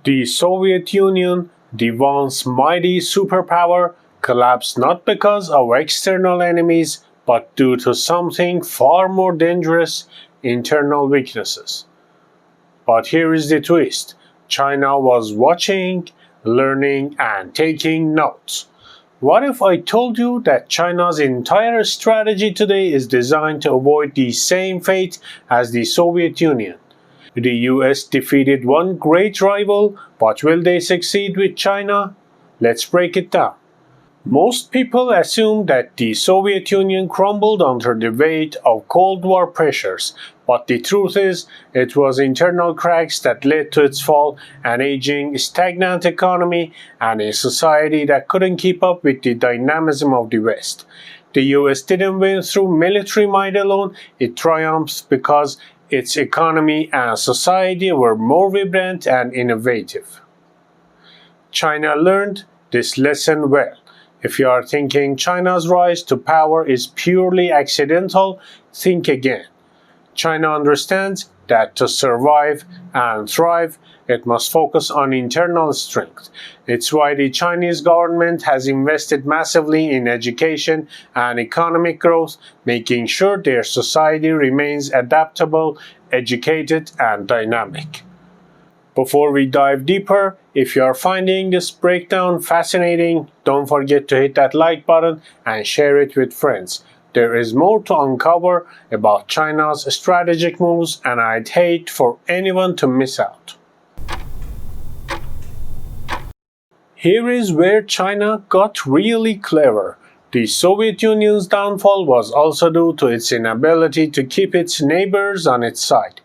The Soviet Union, the once mighty superpower, collapsed not because of external enemies, but due to something far more dangerous: internal weaknesses. But here is the twist: China was watching, learning, and taking notes. What if I told you that China's entire strategy today is designed to avoid the same fate as the Soviet Union? The US defeated one great rival, but will they succeed with China? Let's break it down. Most people assume that the Soviet Union crumbled under the weight of Cold War pressures, but the truth is, it was internal cracks that led to its fall: an aging, stagnant economy, and a society that couldn't keep up with the dynamism of the West. The US didn't win through military might alone; it triumphed because its economy and society were more vibrant and innovative. China learned this lesson well. If you are thinking China's rise to power is purely accidental, think again. China understands that to survive and thrive, it must focus on internal strength. It's why the Chinese government has invested massively in education and economic growth, making sure their society remains adaptable, educated, and dynamic. Before we dive deeper, if you are finding this breakdown fascinating, don't forget to hit that like button and share it with friends. There is more to uncover about China's strategic moves, and I'd hate for anyone to miss out. Here is where China got really clever. The Soviet Union's downfall was also due to its inability to keep its neighbors on its side.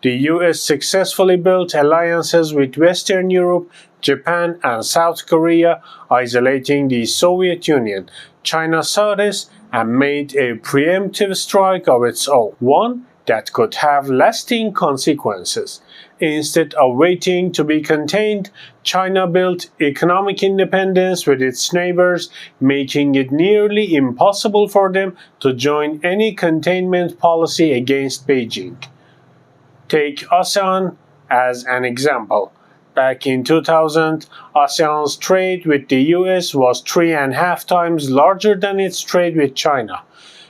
The US successfully built alliances with Western Europe, Japan, and South Korea, isolating the Soviet Union. China saw this and made a preemptive strike of its own, one that could have lasting consequences. Instead of waiting to be contained, China built economic independence with its neighbors, making it nearly impossible for them to join any containment policy against Beijing. Take ASEAN as an example. Back in 2000, ASEAN's trade with the US was 3.5 times larger than its trade with China.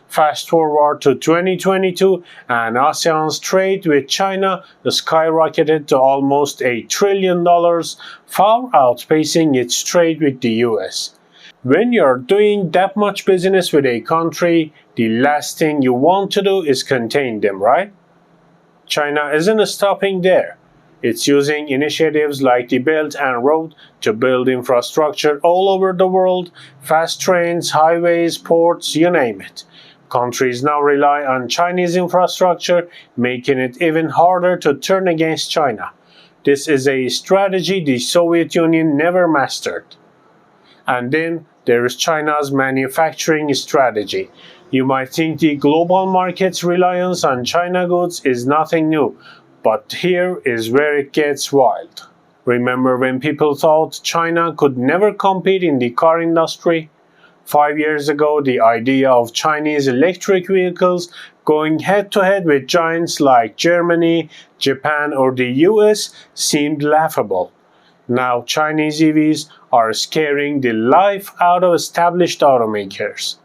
Fast forward to 2022, and ASEAN's trade with China skyrocketed to almost $1 trillion, far outpacing its trade with the US. When you're doing that much business with a country, the last thing you want to do is contain them, right? China isn't stopping there. It's using initiatives like the Belt and Road to build infrastructure all over the world: fast trains, highways, ports, you name it. Countries now rely on Chinese infrastructure, making it even harder to turn against China. This is a strategy the Soviet Union never mastered. And then there is China's manufacturing strategy. You might think the global market's reliance on China goods is nothing new, but here is where it gets wild. Remember when people thought China could never compete in the car industry? 5 years ago, the idea of Chinese electric vehicles going head-to-head with giants like Germany, Japan, or the US seemed laughable. Now Chinese EVs are scaring the life out of established automakers.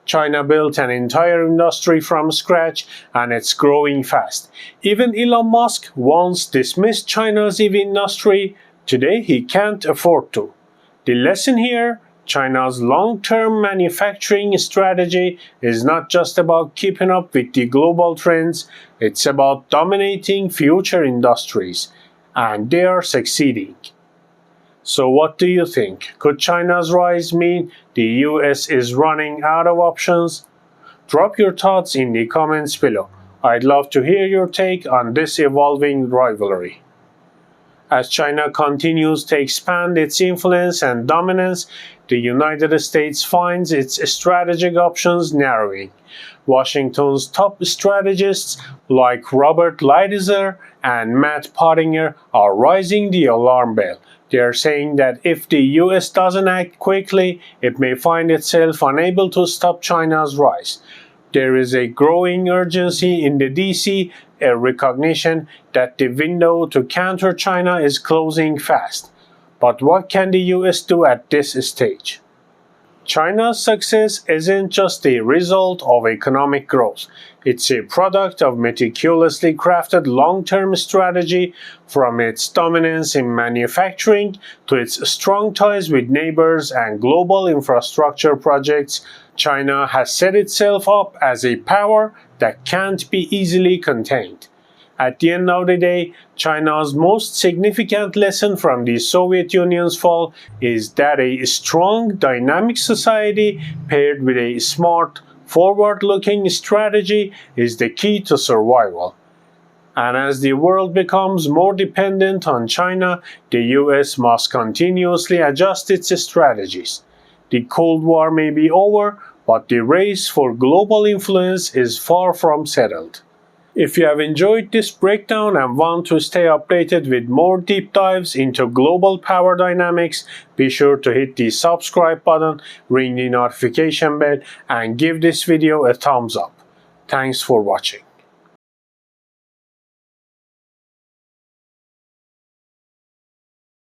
China built an entire industry from scratch, and it's growing fast. Even Elon Musk once dismissed China's EV industry. Today he can't afford to. The lesson here: China's long-term manufacturing strategy is not just about keeping up with the global trends, it's about dominating future industries, and they are succeeding. So what do you think? Could China's rise mean the US is running out of options? Drop your thoughts in the comments below. I'd love to hear your take on this evolving rivalry. As China continues to expand its influence and dominance, the United States finds its strategic options narrowing. Washington's top strategists like Robert Lighthizer and Matt Pottinger are raising the alarm bell. They are saying that if the US doesn't act quickly, it may find itself unable to stop China's rise. There is a growing urgency in the DC a recognition that the window to counter China is closing fast. But what can the US do at this stage? China's success isn't just a result of economic growth. It's a product of meticulously crafted long-term strategy, from its dominance in manufacturing to its strong ties with neighbors and global infrastructure projects. China has set itself up as a power that can't be easily contained. At the end of the day, China's most significant lesson from the Soviet Union's fall is that a strong, dynamic society paired with a smart, forward-looking strategy is the key to survival. And as the world becomes more dependent on China, the US must continuously adjust its strategies. The Cold War may be over, but the race for global influence is far from settled. If you have enjoyed this breakdown and want to stay updated with more deep dives into global power dynamics, be sure to hit the subscribe button, ring the notification bell, and give this video a thumbs up. Thanks for watching.